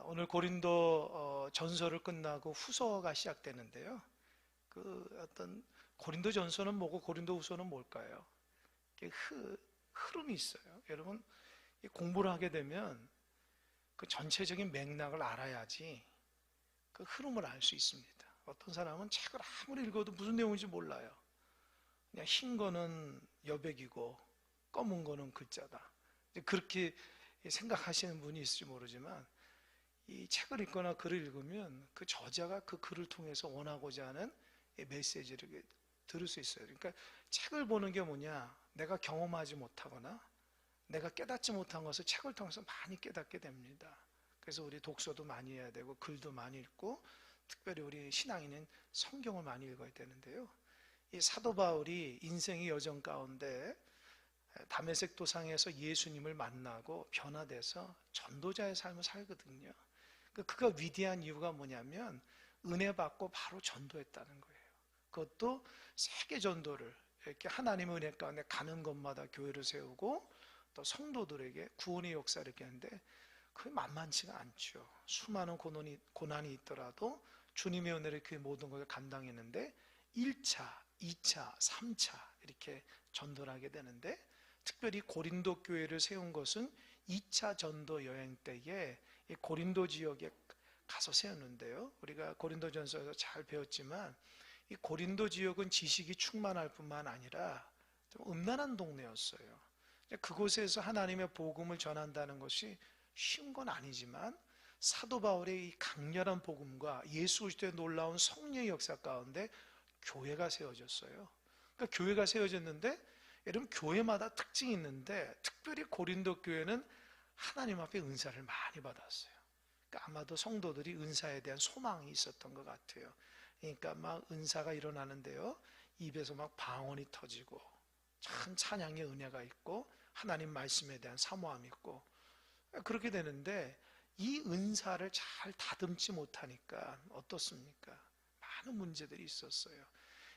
오늘 고린도 전서를 끝나고 후서가 시작되는데요. 어떤 고린도 전서는 뭐고 고린도 후서는 뭘까요? 흐름이 있어요. 여러분, 공부를 하게 되면 그 전체적인 맥락을 알아야지 그 흐름을 알 수 있습니다. 어떤 사람은 책을 아무리 읽어도 무슨 내용인지 몰라요. 그냥 흰 거는 여백이고 검은 거는 글자다. 그렇게 생각하시는 분이 있을지 모르지만 이 책을 읽거나 글을 읽으면 그 저자가 그 글을 통해서 원하고자 하는 메시지를 들을 수 있어요. 그러니까 책을 보는 게 뭐냐? 내가 경험하지 못하거나 내가 깨닫지 못한 것을 책을 통해서 많이 깨닫게 됩니다. 그래서 우리 독서도 많이 해야 되고 글도 많이 읽고 특별히 우리 신앙인은 성경을 많이 읽어야 되는데요. 이 사도 바울이 인생의 여정 가운데 다메섹 도상에서 예수님을 만나고 변화돼서 전도자의 삶을 살거든요. 그가 위대한 이유가 뭐냐면 은혜 받고 바로 전도했다는 거예요. 그것도 세계 전도를 이렇게 하나님의 은혜 가운데 가는 곳마다 교회를 세우고 또 성도들에게 구원의 역사를 이렇게 하는데 그게 만만치가 않죠. 수많은 고난이 있더라도 주님의 은혜를 그 모든 것을 감당했는데 1차, 2차, 3차 이렇게 전도를 하게 되는데 특별히 고린도 교회를 세운 것은 2차 전도 여행 때에 고린도 지역에 가서 세웠는데요. 우리가 고린도전서에서 잘 배웠지만 이 고린도 지역은 지식이 충만할 뿐만 아니라 좀 음란한 동네였어요. 그곳에서 하나님의 복음을 전한다는 것이 쉬운 건 아니지만 사도 바울의 이 강렬한 복음과 예수 그리스도의 놀라운 성령의 역사 가운데 교회가 세워졌어요. 그러니까 교회가 세워졌는데 여러분 교회마다 특징이 있는데 특별히 고린도 교회는 하나님 앞에 은사를 많이 받았어요. 그러니까 아마도 성도들이 은사에 대한 소망이 있었던 것 같아요. 그러니까 막 은사가 일어나는데요. 입에서 막 방언이 터지고 참 찬양의 은혜가 있고 하나님 말씀에 대한 사모함이 있고 그렇게 되는데 이 은사를 잘 다듬지 못하니까 어떻습니까? 많은 문제들이 있었어요.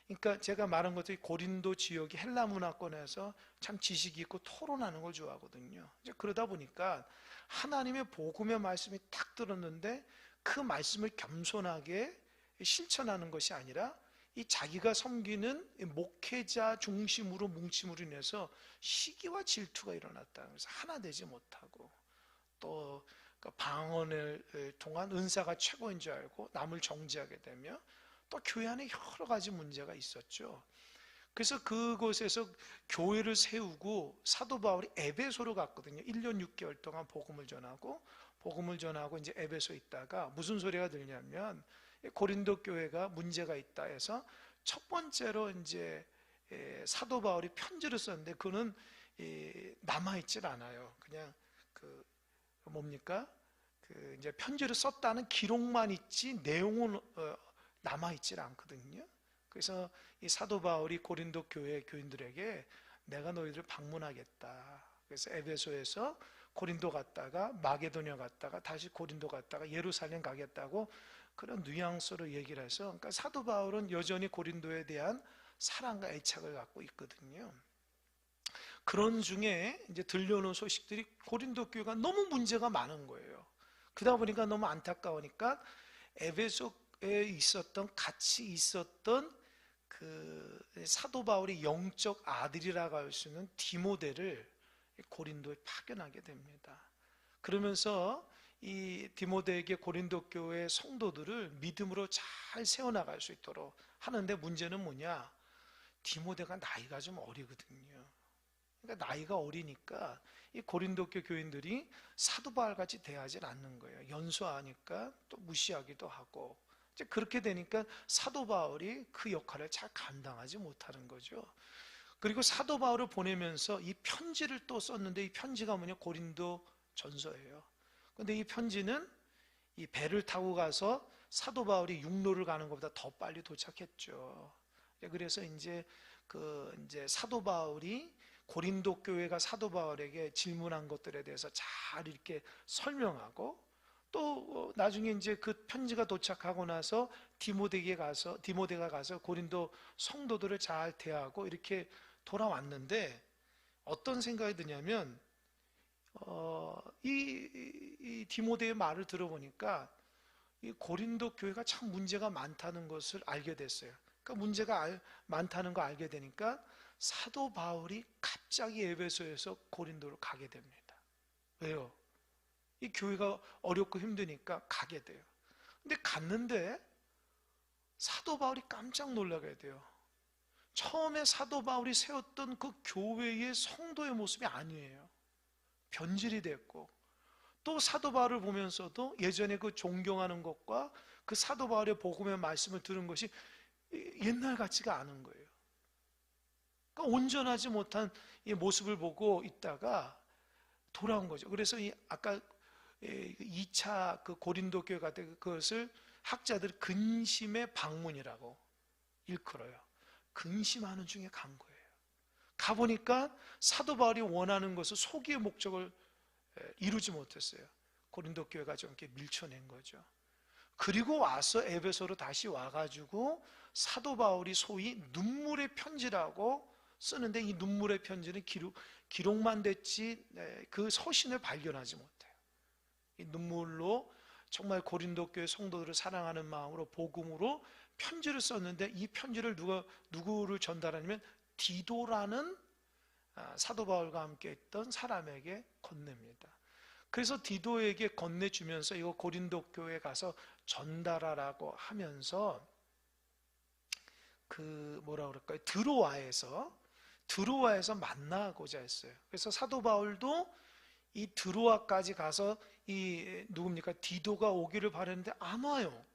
그러니까 제가 말한 것들이 고린도 지역이 헬라 문화권에서 참 지식이 있고 토론하는 걸 좋아하거든요. 이제 그러다 보니까 하나님의 복음의 말씀이 딱 들었는데 그 말씀을 겸손하게 실천하는 것이 아니라 이 자기가 섬기는 목회자 중심으로 뭉침으로 인해서 시기와 질투가 일어났다. 그래서 하나 되지 못하고 또 방언을 통한 은사가 최고인 줄 알고 남을 정죄하게 되며 또 교회 안에 여러 가지 문제가 있었죠. 그래서 그곳에서 교회를 세우고 사도 바울이 에베소로 갔거든요. 1년 6개월 동안 복음을 전하고 이제 에베소에 있다가 무슨 소리가 들냐면 고린도 교회가 문제가 있다 해서 첫 번째로 이제 사도 바울이 편지를 썼는데 그는 남아있질 않아요. 그냥 뭡니까? 이제 편지를 썼다는 기록만 있지 내용은 남아있질 않거든요. 그래서 이 사도 바울이 고린도 교회 교인들에게 내가 너희들을 방문하겠다. 그래서 에베소에서 고린도 갔다가 마게도냐 갔다가 다시 고린도 갔다가 예루살렘 가겠다고 그런 뉘앙스로 얘기를 해서 그러니까 사도 바울은 여전히 고린도에 대한 사랑과 애착을 갖고 있거든요. 그런 중에 이제 들려오는 소식들이 고린도 교회가 너무 문제가 많은 거예요. 그러다 보니까 너무 안타까우니까 에베소에 같이 있었던 그 사도 바울의 영적 아들이라고 할 수 있는 디모데를 고린도에 파견하게 됩니다. 그러면서 이 디모데에게 고린도 교회 성도들을 믿음으로 잘 세워나갈 수 있도록 하는데 문제는 뭐냐? 디모데가 나이가 좀 어리거든요. 그러니까 나이가 어리니까 이 고린도 교인들이 사도 바울 같이 대하지 않는 거예요. 연소하니까 또 무시하기도 하고 이제 그렇게 되니까 사도 바울이 그 역할을 잘 감당하지 못하는 거죠. 그리고 사도 바울을 보내면서 이 편지를 또 썼는데 이 편지가 뭐냐? 고린도 전서예요. 근데 이 편지는 이 배를 타고 가서 사도 바울이 육로를 가는 것보다 더 빨리 도착했죠. 그래서 이제 사도 바울이 고린도 교회가 사도 바울에게 질문한 것들에 대해서 잘 이렇게 설명하고 또 나중에 이제 그 편지가 도착하고 나서 디모데가 가서 고린도 성도들을 잘 대하고 이렇게 돌아왔는데 어떤 생각이 드냐면 이 이 디모데의 말을 들어보니까 이 고린도 교회가 참 문제가 많다는 것을 알게 됐어요. 그러니까 문제가 많다는 거 알게 되니까 사도 바울이 갑자기 에베소에서 고린도로 가게 됩니다. 왜요? 이 교회가 어렵고 힘드니까 가게 돼요. 근데 갔는데 사도 바울이 깜짝 놀라게 돼요. 처음에 사도 바울이 세웠던 그 교회의 성도의 모습이 아니에요. 변질이 됐고, 또 사도 바울을 보면서도 예전에 그 존경하는 것과 그 사도 바울의 복음의 말씀을 들은 것이 옛날 같지가 않은 거예요. 그러니까 온전하지 못한 이 모습을 보고 있다가 돌아온 거죠. 그래서 아까 2차 그 고린도 교회 같은 그것을 학자들 근심의 방문이라고 일컬어요. 근심하는 중에 간 거예요. 가보니까 사도 바울이 원하는 것을 소기의 목적을 이루지 못했어요. 고린도 교회가 좀 이렇게 밀쳐낸 거죠. 그리고 와서 에베소로 다시 와가지고 사도 바울이 소위 눈물의 편지라고 쓰는데, 이 눈물의 편지는 기록만 됐지 그 서신을 발견하지 못해요. 이 눈물로 정말 고린도 교회 성도들을 사랑하는 마음으로 복음으로 편지를 썼는데, 이 편지를 누구를 전달하냐면 디도라는 사도 바울과 함께 있던 사람에게 건넵니다. 그래서 디도에게 건네주면서 이거 고린도 교회에 가서 전달하라고 하면서 그 뭐라 그럴까요? 드로아에서 만나고자 했어요. 그래서 사도 바울도 이 드로아까지 가서 이 누굽니까? 디도가 오기를 바랬는데 안 와요.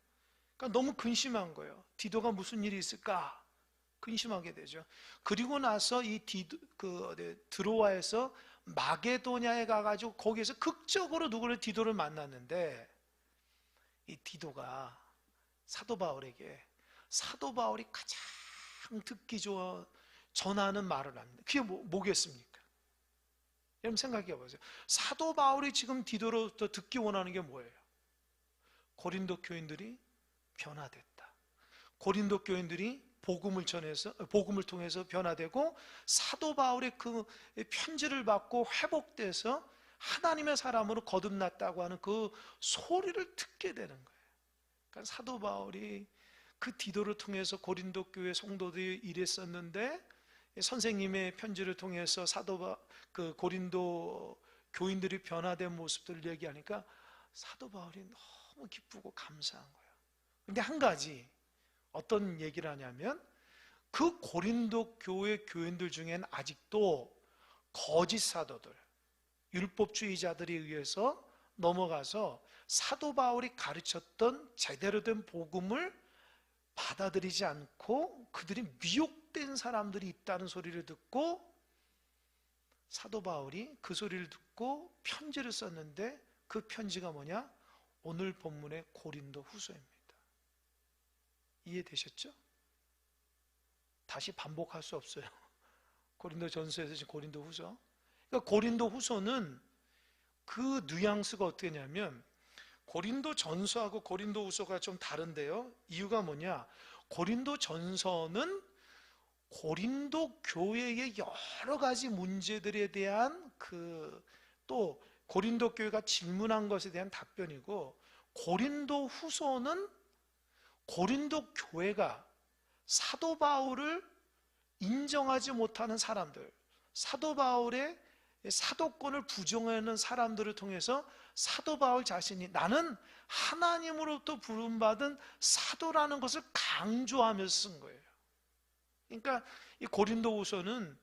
그러니까 너무 근심한 거예요. 디도가 무슨 일이 있을까? 근심하게 되죠. 그리고 나서 이 드로아에서 마게도냐에 가가지고 거기에서 극적으로 디도를 만났는데, 이 디도가 사도 바울에게 사도 바울이 가장 듣기 좋아 전하는 말을 합니다. 그게 뭐겠습니까? 여러분 생각해 보세요. 사도 바울이 지금 디도로부터 듣기 원하는 게 뭐예요? 고린도 교인들이 변화됐다. 고린도 교인들이 복음을 통해서 변화되고 사도 바울의 그 편지를 받고 회복돼서 하나님의 사람으로 거듭났다고 하는 그 소리를 듣게 되는 거예요. 그러니까 사도 바울이 그 디도를 통해서 고린도 교회 성도들이 일했었는데, 선생님의 편지를 통해서 그 고린도 교인들이 변화된 모습들을 얘기하니까 사도 바울이 너무 기쁘고 감사한 거예요. 근데 한 가지 어떤 얘기를 하냐면, 그 고린도 교회 교인들 중에는 아직도 거짓 사도들, 율법주의자들에 의해서 넘어가서 사도 바울이 가르쳤던 제대로 된 복음을 받아들이지 않고 그들이 미혹된 사람들이 있다는 소리를 듣고, 사도 바울이 그 소리를 듣고 편지를 썼는데, 그 편지가 뭐냐? 오늘 본문의 고린도 후서입니다. 이해되셨죠? 다시 반복할 수 없어요. 고린도 전서에서 지금 고린도 후서. 그러니까 고린도 후서는 그 뉘앙스가 어떻게 냐면, 고린도 전서하고 고린도 후서가 좀 다른데요. 이유가 뭐냐? 고린도 전서는 고린도 교회의 여러 가지 문제들에 대한 또 고린도 교회가 질문한 것에 대한 답변이고, 고린도 후서는 고린도 교회가 사도 바울을 인정하지 못하는 사람들, 사도 바울의 사도권을 부정하는 사람들을 통해서 사도 바울 자신이 나는 하나님으로부터 부름받은 사도라는 것을 강조하면서 쓴 거예요. 그러니까 이 고린도후서는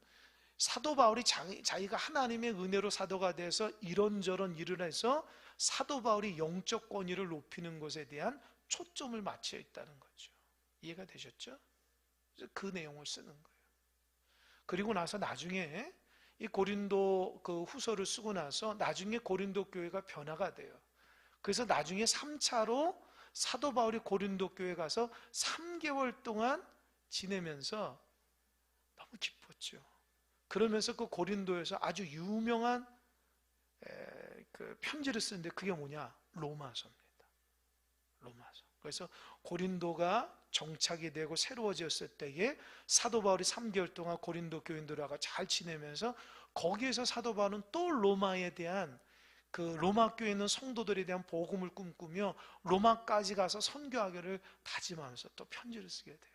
사도 바울이 자기가 하나님의 은혜로 사도가 돼서 이런저런 일을 해서 사도 바울이 영적 권위를 높이는 것에 대한 초점을 맞춰 있다는 거죠. 이해가 되셨죠? 그래서 그 내용을 쓰는 거예요. 그리고 나서 나중에 이 고린도 그 후서를 쓰고 나서 나중에 고린도 교회가 변화가 돼요. 그래서 나중에 3차로 사도 바울이 고린도 교회 가서 3개월 동안 지내면서 너무 기뻤죠. 그러면서 그 고린도에서 아주 유명한 그 편지를 쓰는데, 그게 뭐냐? 로마서입니다. 로마서. 그래서 고린도가 정착이 되고 새로워졌을 때에 사도 바울이 3개월 동안 고린도 교인들하고 잘 지내면서, 거기에서 사도 바울은 또 로마에 대한 그 로마 교회에 있는 성도들에 대한 복음을 꿈꾸며 로마까지 가서 선교하기를 다짐하면서 또 편지를 쓰게 돼요.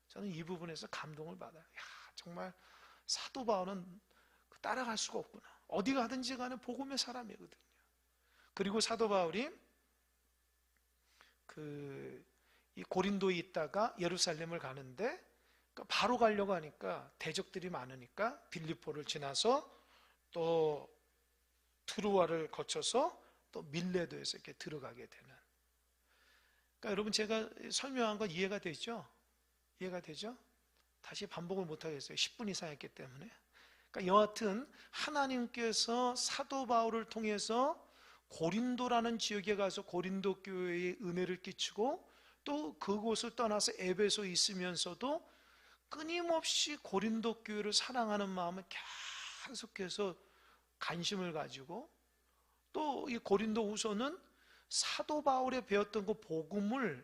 저는 이 부분에서 감동을 받아요. 야, 정말 사도 바울은 따라갈 수가 없구나. 어디 가든지 간에 복음의 사람이거든요. 그리고 사도 바울이 이 고린도에 있다가 예루살렘을 가는데 바로 가려고 하니까 대적들이 많으니까 빌립보를 지나서 또 트루아를 거쳐서 또 밀레도에서 이렇게 들어가게 되는. 그러니까 여러분 제가 설명한 건 이해가 되죠? 이해가 되죠? 다시 반복을 못 하겠어요. 10분 이상 했기 때문에. 그러니까 여하튼 하나님께서 사도 바울을 통해서 고린도라는 지역에 가서 고린도 교회에 은혜를 끼치고 또 그곳을 떠나서 에베소에 있으면서도 끊임없이 고린도 교회를 사랑하는 마음을 계속해서 관심을 가지고 또 이 고린도 후서는 사도 바울에 배웠던 그 복음을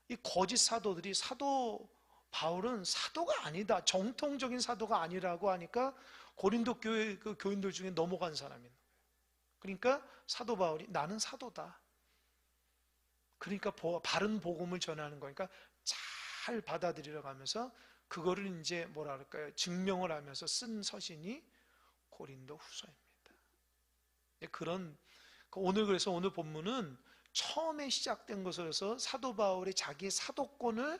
이 거짓 사도들이 사도 바울은 사도가 아니다, 정통적인 사도가 아니라고 하니까 고린도 교회 그 교인들 중에 넘어간 사람인 거예요. 그러니까 사도 바울이 나는 사도다. 그러니까 바른 복음을 전하는 거니까 잘 받아들이려 가면서 그거를 이제 뭐라 그럴까요? 증명을 하면서 쓴 서신이 고린도 후서입니다. 그래서 오늘 본문은 처음에 시작된 것으로서 사도 바울이 자기 사도권을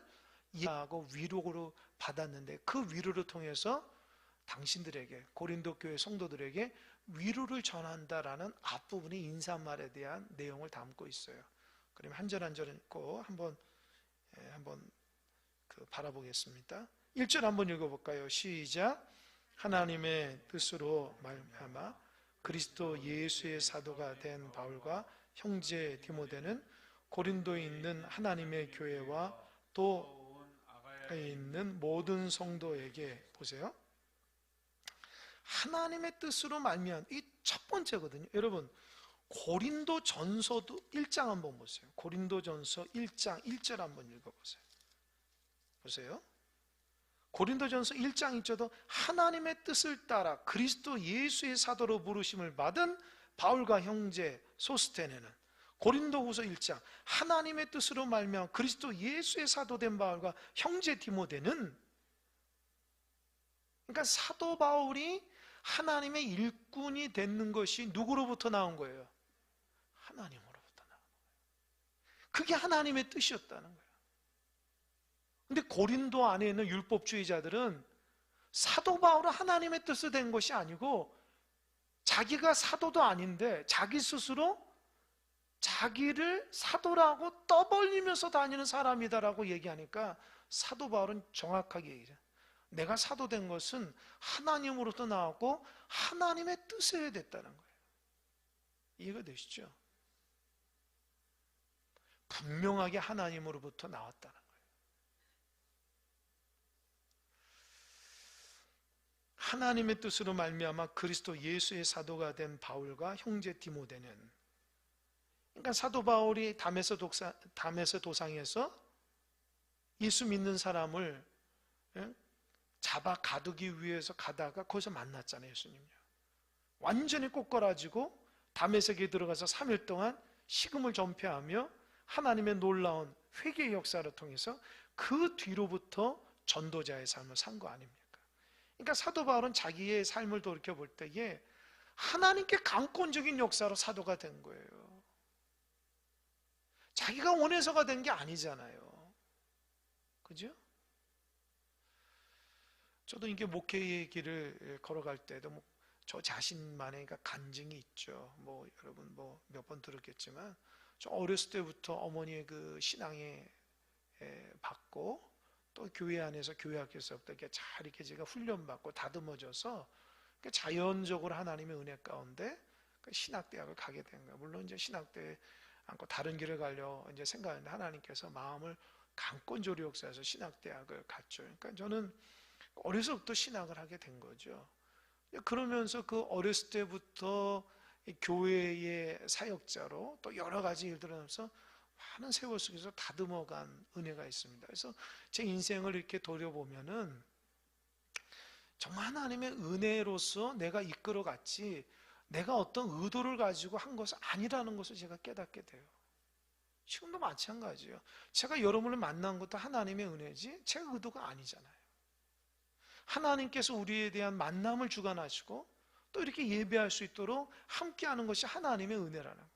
이해하고 위로로 받았는데 그 위로를 통해서 당신들에게 고린도 교회 성도들에게 위로를 전한다라는 앞부분이 인사말에 대한 내용을 담고 있어요. 그러면 한 절 한 절 읽고 한번 바라보겠습니다. 1절 한번 읽어볼까요? 시작. 하나님의 뜻으로 말미암아 그리스도 예수의 사도가 된 바울과 형제 디모데는 고린도에 있는 하나님의 교회와 또 아가야에 있는 모든 성도에게 보세요. 하나님의 뜻으로 말미암아 이 첫 번째거든요. 여러분 고린도 전서도 1장 한번 보세요. 고린도 전서 1장 1절 한번 읽어보세요. 보세요. 고린도 전서 1장 1절도 하나님의 뜻을 따라 그리스도 예수의 사도로 부르심을 받은 바울과 형제 소스테네는 고린도 후서 1장 하나님의 뜻으로 말미암아 그리스도 예수의 사도된 바울과 형제 디모데는 그러니까 사도 바울이 하나님의 일꾼이 되는 것이 누구로부터 나온 거예요? 하나님으로부터 나온 거예요. 그게 하나님의 뜻이었다는 거예요. 근데 고린도 안에 있는 율법주의자들은 사도 바울은 하나님의 뜻을 된 것이 아니고 자기가 사도도 아닌데 자기 스스로 자기를 사도라고 떠벌리면서 다니는 사람이다라고 얘기하니까 사도 바울은 정확하게 얘기해요. 내가 사도된 것은 하나님으로부터 나왔고 하나님의 뜻에 됐다는 거예요. 이해가 되시죠? 분명하게 하나님으로부터 나왔다는 거예요. 하나님의 뜻으로 말미암아 그리스도 예수의 사도가 된 바울과 형제 디모데는 그러니까 사도 바울이 담에서 도상에서 예수 믿는 사람을 잡아 가두기 위해서 가다가 거기서 만났잖아요. 예수님요. 완전히 꼬꾸라지고 다메섹에 들어가서 3일 동안 식음을 전폐하며 하나님의 놀라운 회개의 역사를 통해서 그 뒤로부터 전도자의 삶을 산 거 아닙니까? 그러니까 사도 바울은 자기의 삶을 돌이켜볼 때에 하나님께 강권적인 역사로 사도가 된 거예요. 자기가 원해서가 된 게 아니잖아요. 그죠? 저도 이게 목회의 길을 걸어갈 때도 저 자신만의 간증이 있죠. 여러분 몇 번 들었겠지만 저 어렸을 때부터 어머니의 그 신앙에 받고 또 교회 안에서 교회 학교에서부터 이렇게 잘 이렇게 제가 훈련받고 다듬어져서 자연적으로 하나님의 은혜 가운데 신학대학을 가게 된 거예요. 물론 이제 신학대에 않고 다른 길을 가려 이제 생각했는데 하나님께서 마음을 강권조리 역사에서 신학대학을 갔죠. 그러니까 저는 어려서부터 신학을 하게 된 거죠. 그러면서 그 어렸을 때부터 교회의 사역자로 또 여러 가지 일들을 하면서 많은 세월 속에서 다듬어간 은혜가 있습니다. 그래서 제 인생을 이렇게 돌아보면은 정말 하나님의 은혜로서 내가 이끌어갔지 내가 어떤 의도를 가지고 한 것은 아니라는 것을 제가 깨닫게 돼요. 지금도 마찬가지예요. 제가 여러분을 만난 것도 하나님의 은혜지 제 의도가 아니잖아요. 하나님께서 우리에 대한 만남을 주관하시고 또 이렇게 예배할 수 있도록 함께하는 것이 하나님의 은혜라는 거예요.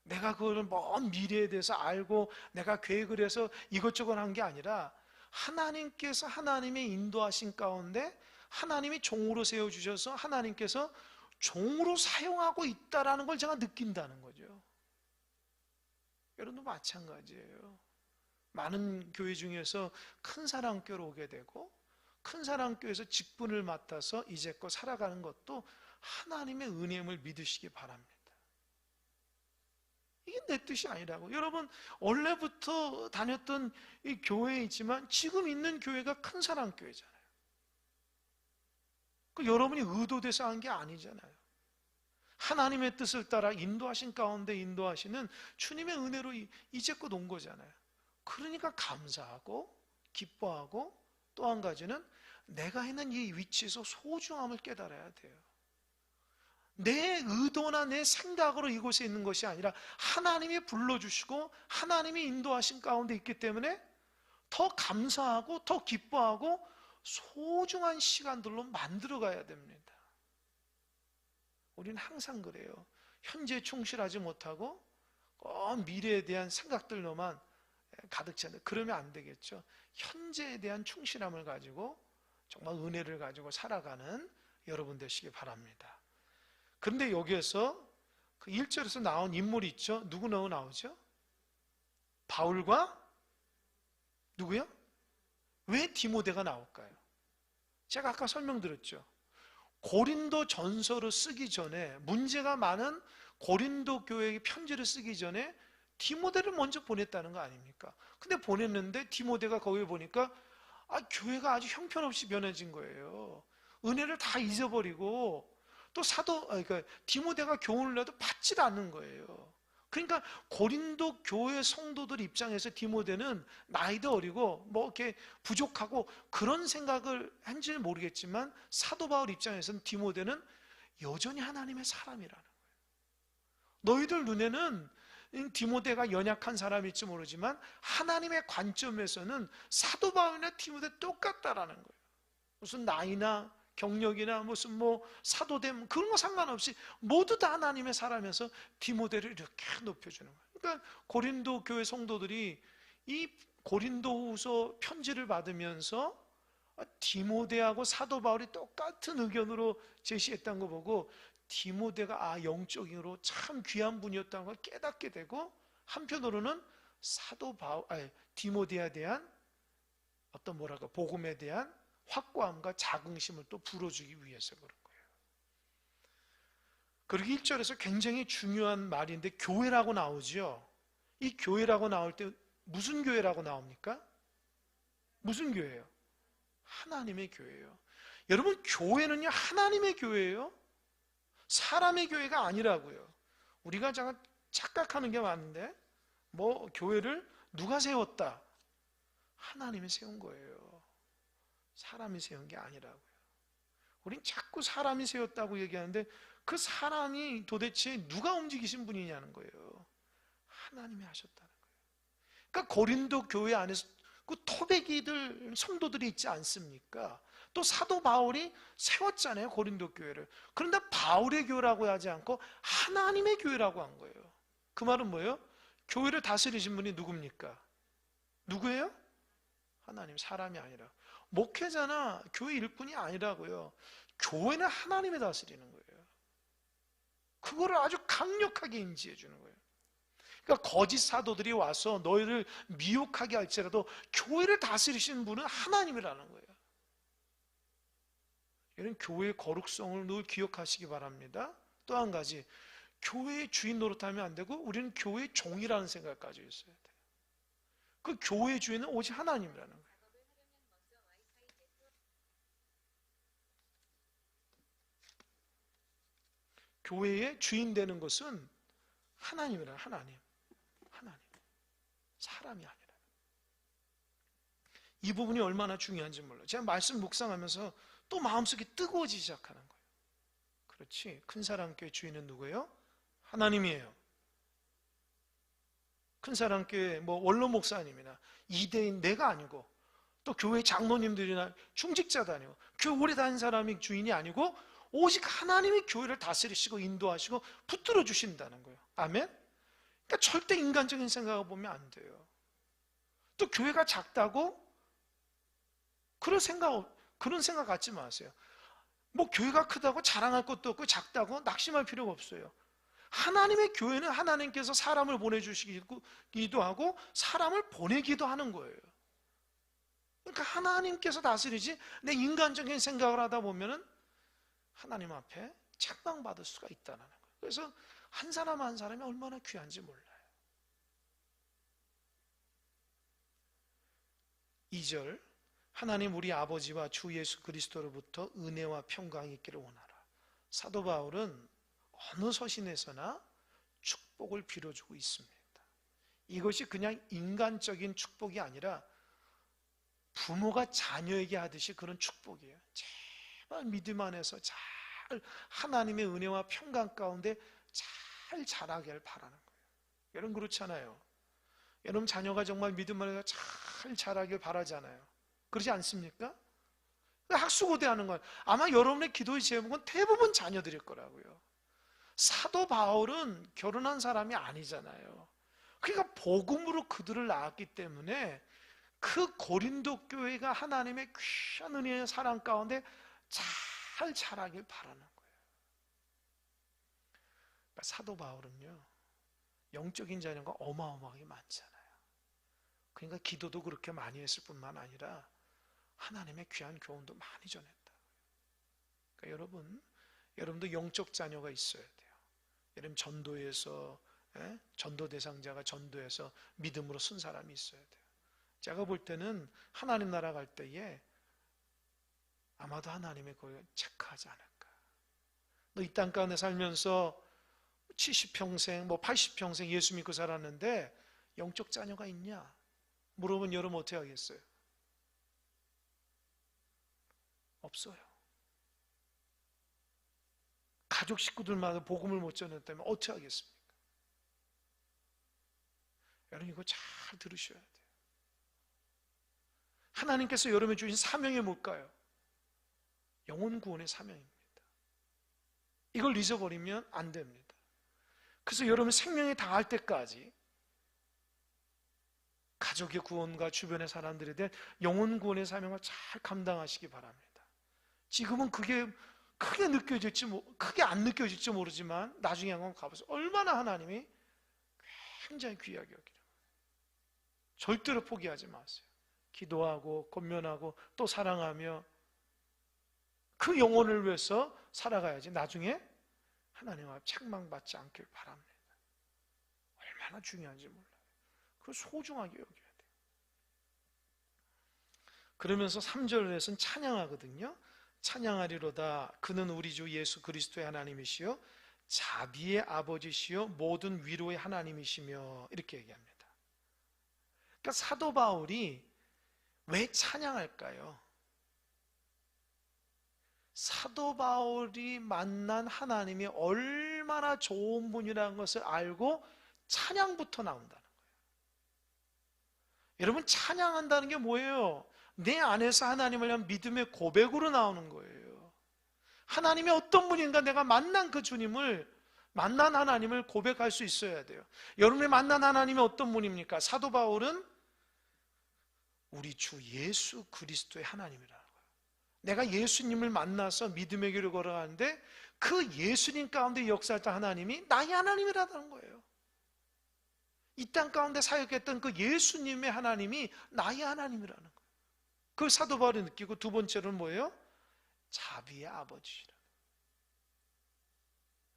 내가 그걸 먼 미래에 대해서 알고 내가 계획을 해서 이것저것 한 게 아니라 하나님께서 하나님의 인도하신 가운데 하나님이 종으로 세워주셔서 하나님께서 종으로 사용하고 있다는 걸 제가 느낀다는 거죠. 여러분도 마찬가지예요. 많은 교회 중에서 큰 사랑교로 오게 되고 큰 사랑교에서 직분을 맡아서 이제껏 살아가는 것도 하나님의 은혜임을 믿으시기 바랍니다. 이게 내 뜻이 아니라고. 여러분 원래부터 다녔던 이 교회이지만 지금 있는 교회가 큰 사랑교회잖아요. 그 여러분이 의도돼서 한 게 아니잖아요. 하나님의 뜻을 따라 인도하신 가운데 인도하시는 주님의 은혜로 이제껏 온 거잖아요. 그러니까 감사하고 기뻐하고 또 한 가지는 내가 있는 이 위치에서 소중함을 깨달아야 돼요. 내 의도나 내 생각으로 이곳에 있는 것이 아니라 하나님이 불러주시고 하나님이 인도하신 가운데 있기 때문에 더 감사하고 더 기뻐하고 소중한 시간들로 만들어 가야 됩니다. 우리는 항상 그래요. 현재에 충실하지 못하고 미래에 대한 생각들로만 가득 차는, 그러면 안 되겠죠. 현재에 대한 충실함을 가지고 정말 은혜를 가지고 살아가는 여러분 되시기 바랍니다. 그런데 여기에서 그 1절에서 나온 인물이 있죠. 누구 나오죠? 바울과 누구요? 왜 디모데가 나올까요? 제가 아까 설명드렸죠. 고린도 전서를 쓰기 전에, 문제가 많은 고린도 교회에게 편지를 쓰기 전에 디모데를 먼저 보냈다는 거 아닙니까? 근데 보냈는데 디모데가 거기에 보니까 교회가 아주 형편없이 변해진 거예요. 은혜를 다 잊어버리고 또 그러니까 디모데가 교훈을 내도 받질 않는 거예요. 그러니까 고린도 교회 성도들 입장에서 디모데는 나이도 어리고 뭐 이렇게 부족하고 그런 생각을 한지는 모르겠지만 사도 바울 입장에서는 디모데는 여전히 하나님의 사람이라는 거예요. 너희들 눈에는 디모데가 연약한 사람일지 모르지만 하나님의 관점에서는 사도 바울이나 디모데 똑같다라는 거예요. 무슨 나이나 경력이나 무슨 사도됨 그런 거 상관없이 모두 다 하나님의 사람이어서 디모데를 이렇게 높여주는 거예요. 그러니까 고린도 교회 성도들이 이 고린도후서 편지를 받으면서 디모데하고 사도 바울이 똑같은 의견으로 제시했다는 거 보고 디모데가 영적으로 참 귀한 분이었다는 걸 깨닫게 되고, 한편으로는 디모데에 대한 어떤 복음에 대한 확고함과 자긍심을 또 불어주기 위해서 그런 거예요. 그리고 1절에서 굉장히 중요한 말인데 교회라고 나오죠. 이 교회라고 나올 때 무슨 교회라고 나옵니까? 무슨 교회예요? 하나님의 교회예요. 여러분 교회는요 하나님의 교회예요. 사람의 교회가 아니라고요. 우리가 착각하는 게 많은데 교회를 누가 세웠다? 하나님이 세운 거예요. 사람이 세운 게 아니라고요. 우린 자꾸 사람이 세웠다고 얘기하는데 그 사람이 도대체 누가 움직이신 분이냐는 거예요. 하나님이 하셨다는 거예요. 그러니까 고린도 교회 안에서 그 토백이들 성도들이 있지 않습니까? 또 사도 바울이 세웠잖아요, 고린도 교회를. 그런데 바울의 교회라고 하지 않고 하나님의 교회라고 한 거예요. 그 말은 뭐예요? 교회를 다스리신 분이 누굽니까? 누구예요? 하나님, 사람이 아니라. 목회자나 교회 일꾼이 아니라고요. 교회는 하나님이 다스리는 거예요. 그거를 아주 강력하게 인지해 주는 거예요. 그러니까 거짓 사도들이 와서 너희를 미혹하게 할지라도 교회를 다스리시는 분은 하나님이라는 거예요. 이런 교회의 거룩성을 늘 기억하시기 바랍니다. 또 한 가지, 교회의 주인 노릇하면 안 되고 우리는 교회의 종이라는 생각을 가지고 있어야 돼요. 그 교회의 주인은 오직 하나님이라는 거예요. 교회의 주인 되는 것은 하나님이라. 하나님. 사람이 아니라. 이 부분이 얼마나 중요한지 몰라요. 제가 말씀 묵상하면서 또 마음속이 뜨거워지기 시작하는 거예요. 그렇지. 큰 사랑교회 주인은 누구예요? 하나님이에요. 큰 사랑교회 원로 목사님이나 이대인 내가 아니고, 또 교회 장로님들이나 중직자도 아니고, 교회 오래 다닌 사람이 주인이 아니고 오직 하나님이 교회를 다스리시고 인도하시고 붙들어 주신다는 거예요. 아멘? 그러니까 절대 인간적인 생각을 보면 안 돼요. 또 교회가 작다고 그런 생각 갖지 마세요. 교회가 크다고 자랑할 것도 없고 작다고 낙심할 필요가 없어요. 하나님의 교회는 하나님께서 사람을 보내주시기도 하고 사람을 보내기도 하는 거예요. 그러니까 하나님께서 다스리지, 내 인간적인 생각을 하다 보면은 하나님 앞에 책망받을 수가 있다는 거예요. 그래서 한 사람 한 사람이 얼마나 귀한지 몰라요. 2절, 하나님 우리 아버지와 주 예수 그리스도로부터 은혜와 평강이 있기를 원하라. 사도 바울은 어느 서신에서나 축복을 빌어주고 있습니다. 이것이 그냥 인간적인 축복이 아니라 부모가 자녀에게 하듯이 그런 축복이에요. 제발 믿음 안에서 잘 하나님의 은혜와 평강 가운데 잘 자라길 바라는 거예요. 여러분 그렇잖아요. 여러분 자녀가 정말 믿음 안에서 잘 자라길 바라잖아요. 그러지 않습니까? 학수고대하는 건 아마 여러분의 기도의 제목은 대부분 자녀들일 거라고요. 사도 바울은 결혼한 사람이 아니잖아요. 그러니까 복음으로 그들을 낳았기 때문에 그 고린도 교회가 하나님의 귀한 은혜의 사랑 가운데 잘 자라길 바라는 거예요. 그러니까 사도 바울은요, 영적인 자녀가 어마어마하게 많잖아요. 그러니까 기도도 그렇게 많이 했을 뿐만 아니라 하나님의 귀한 교훈도 많이 전했다. 그러니까 여러분도 영적 자녀가 있어야 돼요. 여러분 전도에서, 전도 대상자가 전도해서 믿음으로 쓴 사람이 있어야 돼요. 제가 볼 때는 하나님 나라 갈 때에 아마도 하나님이 그걸 체크하지 않을까. 너 이 땅 가운데 살면서 70평생, 80평생 예수 믿고 살았는데 영적 자녀가 있냐? 물어보면 여러분 어떻게 하겠어요? 없어요. 가족 식구들마다 복음을 못 전했다면 어떻게 하겠습니까? 여러분 이거 잘 들으셔야 돼요. 하나님께서 여러분에 주신 사명이 뭘까요? 영혼 구원의 사명입니다. 이걸 잊어버리면 안 됩니다. 그래서 여러분 생명이 다할 때까지 가족의 구원과 주변의 사람들에 대한 영혼 구원의 사명을 잘 감당하시기 바랍니다. 지금은 그게 크게 안 느껴질지 모르지만 나중에 한번 가보세요. 얼마나 하나님이 굉장히 귀하게 여기는. 절대로 포기하지 마세요. 기도하고 권면하고 또 사랑하며 그 영혼을 위해서 살아가야지 나중에 하나님 앞에 책망받지 않길 바랍니다. 얼마나 중요한지 몰라요. 그걸 소중하게 여겨야 돼요. 그러면서 3절에서는 찬양하거든요. 찬양하리로다. 그는 우리 주 예수 그리스도의 하나님이시요 자비의 아버지시요 모든 위로의 하나님이시며 이렇게 얘기합니다. 그러니까 사도 바울이 왜 찬양할까요? 사도 바울이 만난 하나님이 얼마나 좋은 분이라는 것을 알고 찬양부터 나온다는 거예요. 여러분 찬양한다는 게 뭐예요? 내 안에서 하나님을 향한 믿음의 고백으로 나오는 거예요. 하나님이 어떤 분인가 내가 만난 그 주님을, 만난 하나님을 고백할 수 있어야 돼요. 여러분이 만난 하나님이 어떤 분입니까? 사도 바울은 우리 주 예수 그리스도의 하나님이라는 거예요. 내가 예수님을 만나서 믿음의 길을 걸어가는데 그 예수님 가운데 역사했던 하나님이 나의 하나님이라는 거예요. 이 땅 가운데 사역했던 그 예수님의 하나님이 나의 하나님이라는 거예요. 그걸 사도 바울이 느끼고 두 번째로는 뭐예요? 자비의 아버지시라.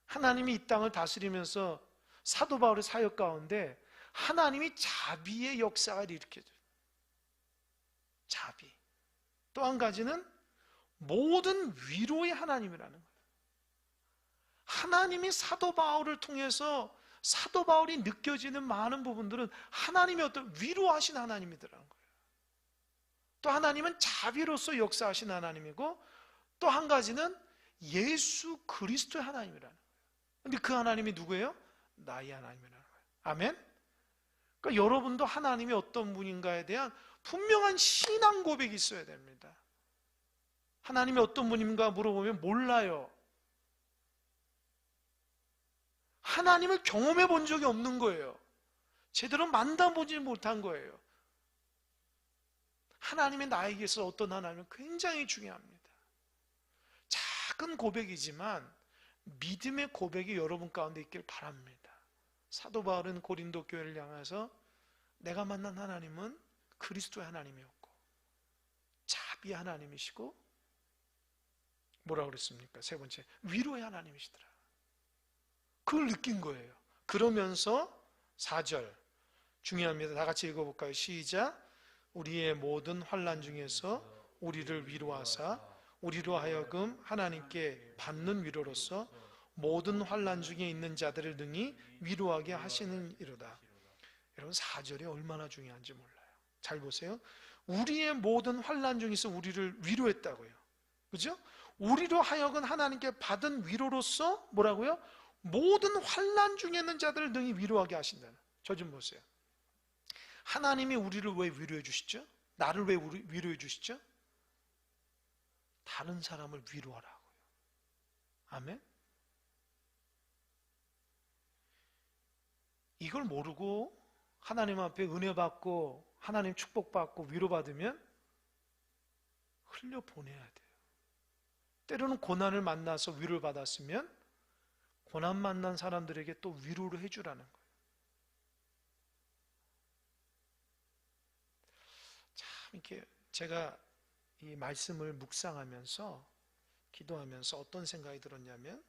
하나님이 이 땅을 다스리면서 사도 바울의 사역 가운데 하나님이 자비의 역사를 일으켜줘요. 자비. 또 한 가지는 모든 위로의 하나님이라는 거예요. 하나님이 사도 바울을 통해서 사도 바울이 느껴지는 많은 부분들은 하나님의 어떤 위로하신 하나님이더라는 거예요. 또 하나님은 자비로서 역사하신 하나님이고 또 한 가지는 예수 그리스도의 하나님이라는 거예요. 근데 그 하나님이 누구예요? 나의 하나님이라는 거예요. 아멘? 그러니까 여러분도 하나님이 어떤 분인가에 대한 분명한 신앙 고백이 있어야 됩니다. 하나님이 어떤 분인가 물어보면 몰라요. 하나님을 경험해 본 적이 없는 거예요. 제대로 만나보지 못한 거예요. 하나님이 나에게서 어떤 하나님은 굉장히 중요합니다. 작은 고백이지만 믿음의 고백이 여러분 가운데 있길 바랍니다. 사도 바울은 고린도 교회를 향해서 내가 만난 하나님은 그리스도의 하나님이었고 자비의 하나님이시고 뭐라고 그랬습니까? 세 번째, 위로의 하나님이시더라. 그걸 느낀 거예요. 그러면서 4절 중요합니다. 다 같이 읽어볼까요? 시작. 우리의 모든 환난 중에서 우리를 위로하사 우리로 하여금 하나님께 받는 위로로서 모든 환난 중에 있는 자들을 능히 위로하게 하시는 이로다. 여러분 4절이 얼마나 중요한지 몰라요. 잘 보세요. 우리의 모든 환난 중에서 우리를 위로했다고요. 그죠? 우리로 하여금 하나님께 받은 위로로서 뭐라고요? 모든 환난 중에 있는 자들을 능히 위로하게 하신다는. 저 좀 보세요. 하나님이 우리를 왜 위로해 주시죠? 나를 왜 위로해 주시죠? 다른 사람을 위로하라고요. 아멘? 이걸 모르고 하나님 앞에 은혜 받고 하나님 축복 받고 위로 받으면 흘려 보내야 돼요. 때로는 고난을 만나서 위로를 받았으면 고난 만난 사람들에게 또 위로를 해주라는 거예요. 참 이렇게 제가 이 말씀을 묵상하면서 기도하면서 어떤 생각이 들었냐면,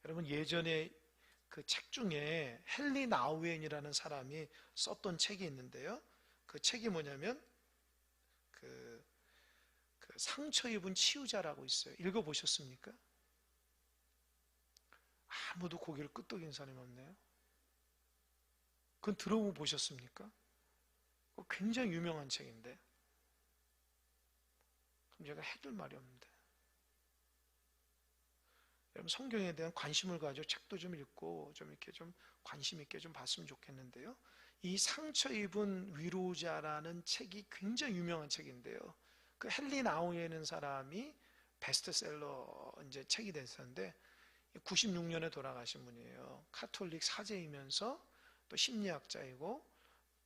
여러분 예전에 그 책 중에 헨리 나우엔이라는 사람이 썼던 책이 있는데요. 그 책이 뭐냐면 그 상처 입은 치유자라고 있어요. 읽어보셨습니까? 아무도 고개를 끄덕이는 사람이 없네요. 그건 들어보셨습니까? 굉장히 유명한 책인데 그럼 제가 해줄 말이 없는데, 여러분 성경에 대한 관심을 가지고 책도 좀 읽고 좀 이렇게 좀 관심 있게 좀 봤으면 좋겠는데요. 이 상처 입은 위로자라는 책이 굉장히 유명한 책인데요. 그 헨리 나우엔이라는 사람이 베스트셀러 이제 책이 됐었는데 96년에 돌아가신 분이에요. 카톨릭 사제이면서 또 심리학자이고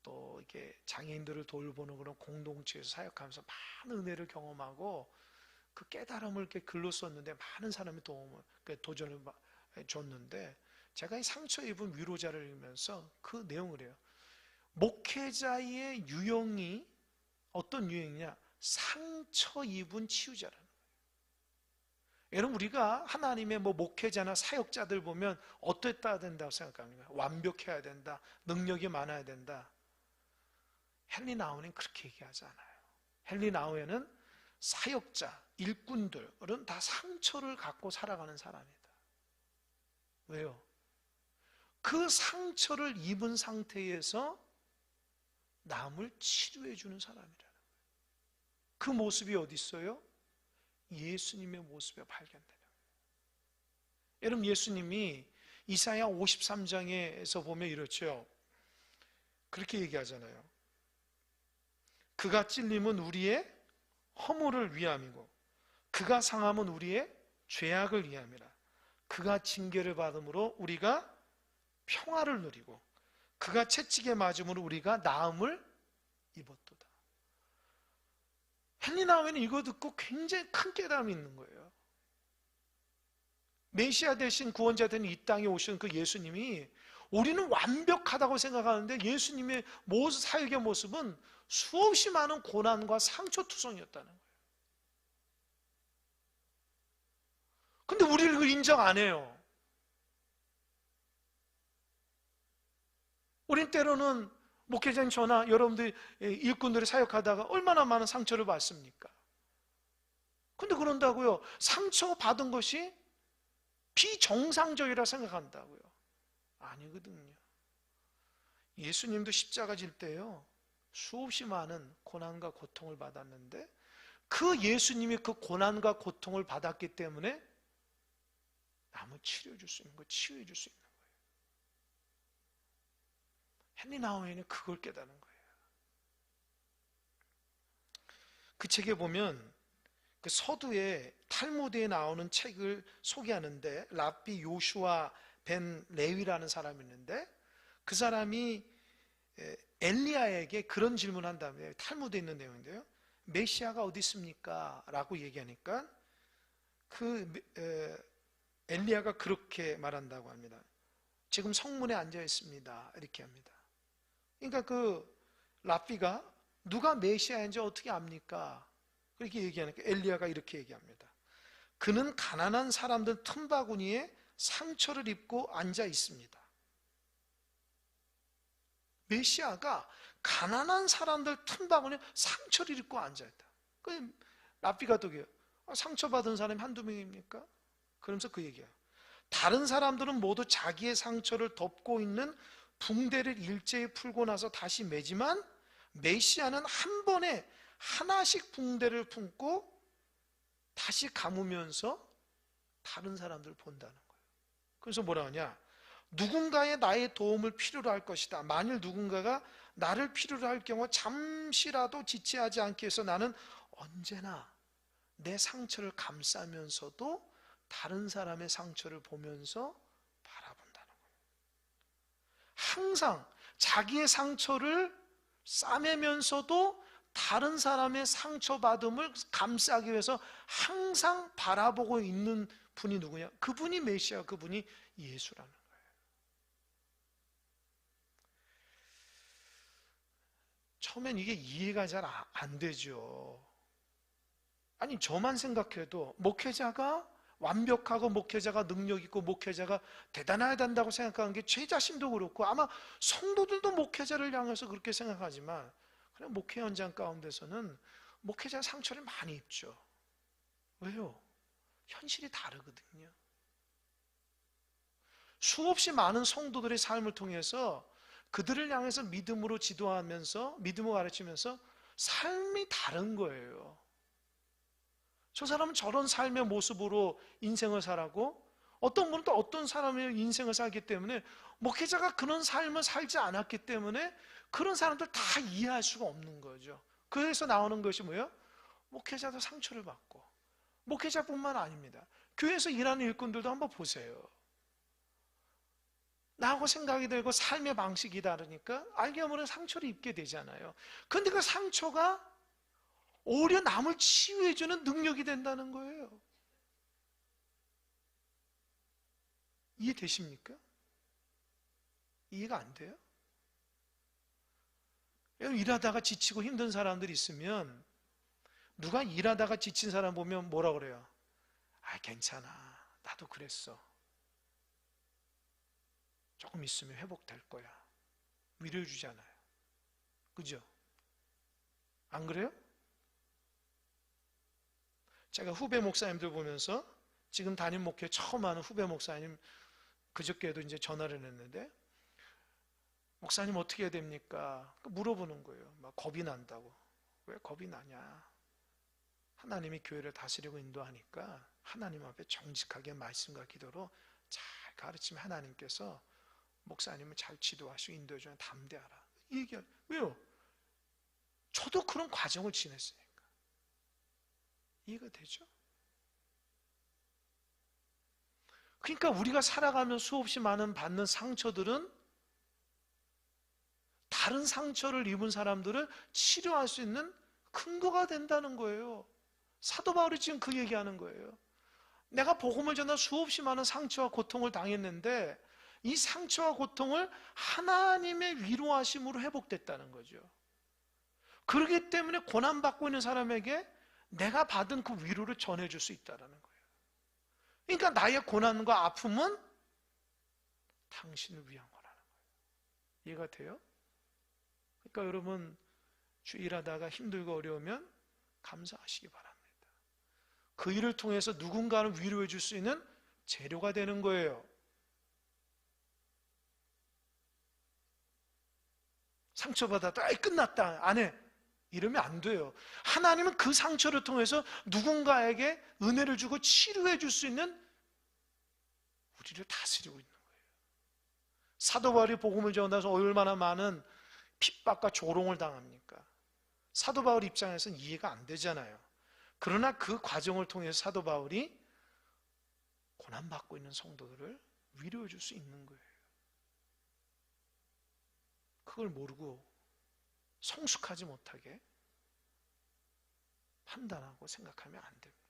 또 이렇게 장애인들을 돌보는 그런 공동체에서 사역하면서 많은 은혜를 경험하고 그 깨달음을 이렇게 글로 썼는데 많은 사람이 도전을 줬는데, 제가 이 상처 입은 위로자를 읽으면서 그 내용을 해요. 목회자의 유형이 어떤 유형이냐? 상처 입은 치유자라는 거예요. 여러분 우리가 하나님의 목회자나 사역자들 보면 어땠다 된다고 생각합니까? 완벽해야 된다, 능력이 많아야 된다. 헨리 나우엔은 그렇게 얘기하지 않아요. 헨리 나우엔은 사역자, 일꾼들은 다 상처를 갖고 살아가는 사람이다. 왜요? 그 상처를 입은 상태에서 남을 치료해 주는 사람이라는 거예요. 그 모습이 어디 있어요? 예수님의 모습에 발견되는 거예요. 여러분 예수님이 이사야 53장에서 보면 이렇죠. 그렇게 얘기하잖아요. 그가 찔림은 우리의 허물을 위함이고 그가 상함은 우리의 죄악을 위함이라. 그가 징계를 받음으로 우리가 평화를 누리고 그가 채찍에 맞음으로 우리가 나음을 입었도다. 헨리 나우엔은 이거 듣고 굉장히 큰 깨달음이 있는 거예요. 메시아 대신 구원자 된 이 땅에 오신 그 예수님이, 우리는 완벽하다고 생각하는데 예수님의 사역의 모습은 수없이 많은 고난과 상처투성이었다는 거예요. 근데 우리를 그걸 인정 안 해요. 우린 때로는 목회자님 저나 여러분들 일꾼들이 사역하다가 얼마나 많은 상처를 받습니까? 근데 그런다고요, 상처받은 것이 비정상적이라 생각한다고요? 아니거든요. 예수님도 십자가 질 때요 수없이 많은 고난과 고통을 받았는데 그 예수님이 그 고난과 고통을 받았기 때문에 남을 치료해 줄 수 있는 거, 치유해 줄 수 있는 거예요. 헨리 나우엔이 그걸 깨달은 거예요. 그 책에 보면 그 서두에 탈무드에 나오는 책을 소개하는데 랍비 요슈아 벤 레위라는 사람이 있는데 그 사람이 엘리야에게 그런 질문을 한 다음에 탈무드에 있는 내용인데요. 메시아가 어디 있습니까? 라고 얘기하니까 엘리야가 그렇게 말한다고 합니다. 지금 성문에 앉아 있습니다. 이렇게 합니다. 그러니까 그 랍비가 누가 메시아인지 어떻게 압니까? 그렇게 얘기하니까 엘리야가 이렇게 얘기합니다. 그는 가난한 사람들 틈바구니에 상처를 입고 앉아 있습니다. 메시아가 가난한 사람들 틈바구니에 상처를 입고 앉아 있다. 그 랍비가 또 그래요. 상처받은 사람이 한두 명입니까? 그러면서 그 얘기예요. 다른 사람들은 모두 자기의 상처를 덮고 있는 붕대를 일제히 풀고 나서 다시 매지만 메시아는 한 번에 하나씩 붕대를 품고 다시 감으면서 다른 사람들을 본다는 거예요. 그래서 뭐라 하냐? 누군가의 나의 도움을 필요로 할 것이다. 만일 누군가가 나를 필요로 할 경우 잠시라도 지체하지 않기 위해서 나는 언제나 내 상처를 감싸면서도 다른 사람의 상처를 보면서 바라본다는 거예요. 항상 자기의 상처를 싸매면서도 다른 사람의 상처받음을 감싸기 위해서 항상 바라보고 있는 분이 누구냐? 그분이 메시아, 그분이 예수라는 거예요. 처음엔 이게 이해가 잘 안 되죠. 아니, 저만 생각해도 목회자가 완벽하고 목회자가 능력 있고 목회자가 대단해야 된다고 생각하는 게 제 자신도 그렇고 아마 성도들도 목회자를 향해서 그렇게 생각하지만 그냥 목회 현장 가운데서는 목회자 상처를 많이 입죠. 왜요? 현실이 다르거든요. 수없이 많은 성도들의 삶을 통해서 그들을 향해서 믿음으로 지도하면서 믿음을 가르치면서 삶이 다른 거예요. 저 사람은 저런 삶의 모습으로 인생을 살았고 어떤 분은 또 어떤 사람의 인생을 살기 때문에 목회자가 그런 삶을 살지 않았기 때문에 그런 사람들 다 이해할 수가 없는 거죠. 그래서 나오는 것이 뭐예요? 목회자도 상처를 받고 목회자뿐만 아닙니다. 교회에서 일하는 일꾼들도 한번 보세요. 나하고 생각이 들고 삶의 방식이 다르니까 알게 모르게 상처를 입게 되잖아요. 그런데 그 상처가 오히려 남을 치유해주는 능력이 된다는 거예요. 이해되십니까? 이해가 안 돼요? 일하다가 지치고 힘든 사람들이 있으면 누가 일하다가 지친 사람 보면 뭐라 그래요? 아, 괜찮아. 나도 그랬어. 조금 있으면 회복될 거야. 위로해 주잖아요. 그죠? 안 그래요? 제가 후배 목사님들 보면서 지금 담임 목회 처음 하는 후배 목사님 그저께도 이제 전화를 했는데 목사님 어떻게 해야 됩니까? 물어보는 거예요. 막 겁이 난다고. 왜 겁이 나냐? 하나님이 교회를 다스리고 인도하니까 하나님 앞에 정직하게 말씀과 기도로 잘 가르치면 하나님께서 목사님을 잘 지도하시고 인도해주면 담대하라. 왜요? 저도 그런 과정을 지냈으니까. 이해가 되죠? 그러니까 우리가 살아가면 수없이 많은 받는 상처들은 다른 상처를 입은 사람들을 치료할 수 있는 근거가 된다는 거예요. 사도 바울이 지금 그 얘기하는 거예요. 내가 복음을 전하 수없이 많은 상처와 고통을 당했는데 이 상처와 고통을 하나님의 위로하심으로 회복됐다는 거죠. 그렇기 때문에 고난받고 있는 사람에게 내가 받은 그 위로를 전해줄 수 있다는 거예요. 그러니까 나의 고난과 아픔은 당신을 위한 거라는 거예요. 이해가 돼요? 그러니까 여러분 주 일하다가 힘들고 어려우면 감사하시기 바랍니다. 그 일을 통해서 누군가를 위로해 줄 수 있는 재료가 되는 거예요. 상처받았다, 아이 끝났다, 안 해. 이러면 안 돼요. 하나님은 그 상처를 통해서 누군가에게 은혜를 주고 치료해 줄 수 있는 우리를 다스리고 있는 거예요. 사도 바울이 복음을 전하면서 얼마나 많은 핍박과 조롱을 당합니까? 사도 바울 입장에서는 이해가 안 되잖아요. 그러나 그 과정을 통해서 사도 바울이 고난받고 있는 성도들을 위로해 줄 수 있는 거예요. 그걸 모르고 성숙하지 못하게 판단하고 생각하면 안 됩니다.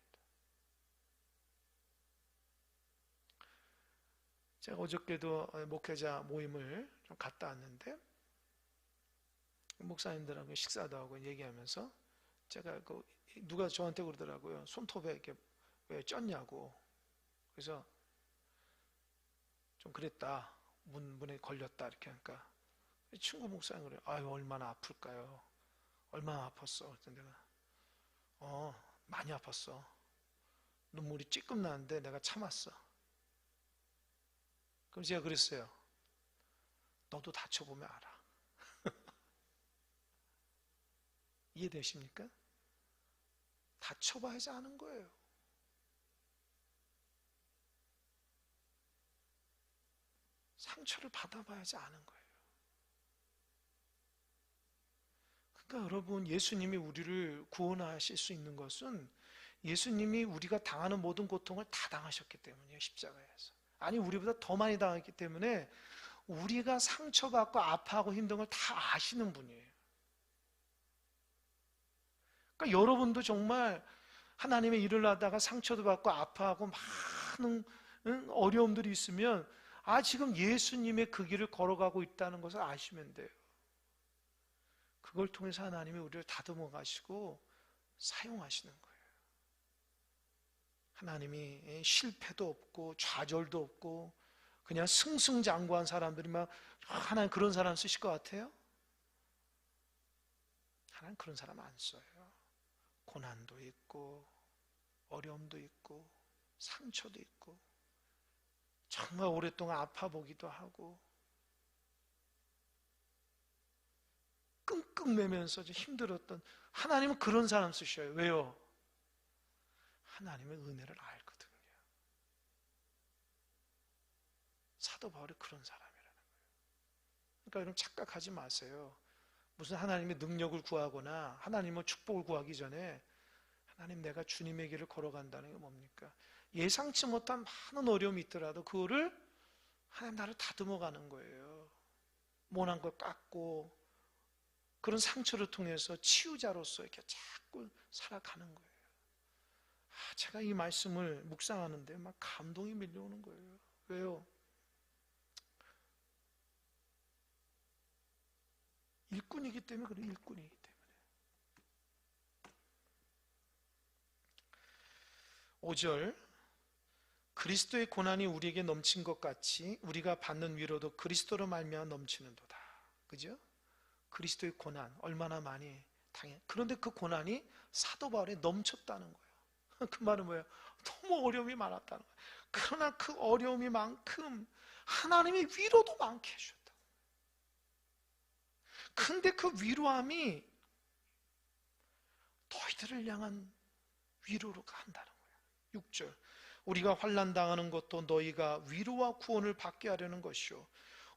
제가 어저께도 목회자 모임을 좀 갔다 왔는데 목사님들하고 식사도 하고 얘기하면서 제가 누가 저한테 그러더라고요. 손톱에 이렇게 왜 쪘냐고. 그래서 좀 그랬다. 문에 걸렸다 이렇게 하니까 친구 목사님 그래요. 아유 얼마나 아플까요? 얼마나 아팠어. 그랬더니 내가 많이 아팠어. 눈물이 찔끔 나는데 내가 참았어. 그럼 제가 그랬어요. 너도 다쳐보면 알아. 이해되십니까? 다쳐봐야지 아는 거예요. 상처를 받아봐야지 아는 거예요. 그러니까 여러분, 예수님이 우리를 구원하실 수 있는 것은 예수님이 우리가 당하는 모든 고통을 다 당하셨기 때문이에요. 십자가에서. 아니 우리보다 더 많이 당했기 때문에 우리가 상처받고 아파하고 힘든 걸 다 아시는 분이에요. 그러니까 여러분도 정말 하나님의 일을 하다가 상처도 받고 아파하고 많은 어려움들이 있으면 지금 예수님의 그 길을 걸어가고 있다는 것을 아시면 돼요. 그걸 통해서 하나님이 우리를 다듬어 가시고 사용하시는 거예요. 하나님이 실패도 없고 좌절도 없고 그냥 승승장구한 사람들이 막 하나님 그런 사람 쓰실 것 같아요? 하나님 그런 사람 안 써요. 고난도 있고 어려움도 있고 상처도 있고 정말 오랫동안 아파 보기도 하고 끙끙매면서 힘들었던 하나님은 그런 사람 쓰셔요. 왜요? 하나님의 은혜를 알거든요. 사도 바울이 그런 사람이라는 거예요. 그러니까 여러분 착각하지 마세요. 무슨 하나님의 능력을 구하거나 하나님의 축복을 구하기 전에 하나님 내가 주님의 길을 걸어간다는 게 뭡니까? 예상치 못한 많은 어려움이 있더라도 그거를 하나님 나를 다듬어 가는 거예요. 모난 걸 깎고 그런 상처를 통해서 치유자로서 이렇게 자꾸 살아가는 거예요. 제가 이 말씀을 묵상하는데 막 감동이 밀려오는 거예요. 왜요? 일꾼이기 때문에 그래요. 일꾼이기 때문에. 5절 그리스도의 고난이 우리에게 넘친 것 같이 우리가 받는 위로도 그리스도로 말미암아 넘치는도다. 그죠? 그리스도의 고난 얼마나 많이 당해. 그런데 그 고난이 사도 바울에 넘쳤다는 거예요. 그 말은 뭐예요? 너무 어려움이 많았다는 거예요. 그러나 그 어려움이만큼 하나님의 위로도 많게 해주셨다. 근데 그 위로함이 너희들을 향한 위로로 간다는 거예요. 6절 우리가 환난 당하는 것도 너희가 위로와 구원을 받게 하려는 것이요